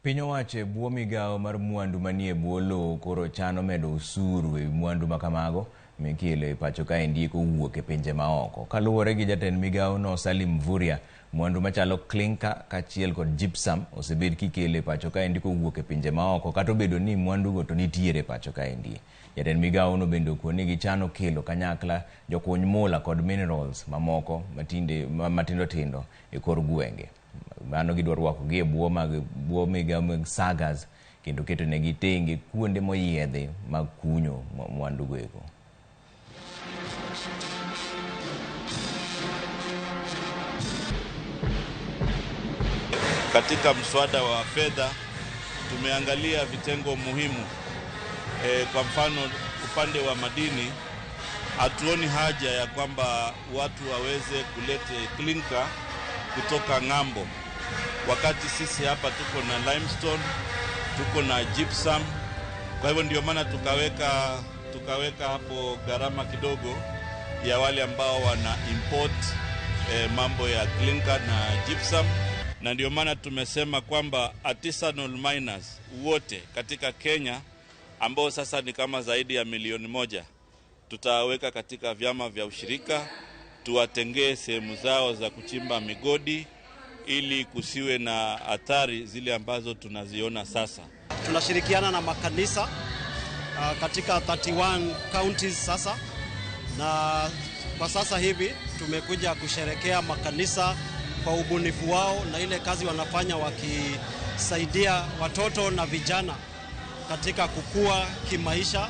Piny owacho buo migao mar mwandu manie buo lowo koro chano medo usuru e mwandu makamago mikelo e pacho ka endi kowuok e pinje maoko. Kaluwore gi jatend migao no Salim Mvurya, mwandu machalo clinker kachiel kod gypsum osebed kikelo e pacho ka endi kowuok e pinje maoko, kata obedo ni mwandu go to nitiere pacho ka endi. Jatend migao no bende okone gichano kelo kanyakla jokuny mula kod minerals mamoko matindo tindo e kor gwenge. Mano gidwa rwako gi e buo migao mag sagas kendo keto negi tenge kuonde moyiedhe mag kunyo mwandu go eko. Katika mswada wa fedha tumeangalia vitengo muhimu. Kwa mfano upande wa madini, hatuoni haja ya kwamba watu waweze kulete clinker kutoka ng'ambo, wakati sisi hapa tuko na limestone, tuko na gypsum. Kwa hivyo ndio maana tukaweka hapo gharama kidogo ya wale ambao wana import mambo ya clinker na gypsum, na ndio maana tumesema kwamba artisanal miners wote katika Kenya ambao sasa ni kama zaidi ya 1,000,000 tutaweka katika vyama vya ushirika, tuwatengee sehemu zao za kuchimba migodi ili kusiwe na athari zile ambazo tunaziona sasa. Tunashirikiana na makanisa katika 31 counties sasa, na kwa sasa hivi tumekuja kusherekea makanisa kwa ubunifu wao na ile kazi wanafanya wakisaidia watoto na vijana katika kukua kimaisha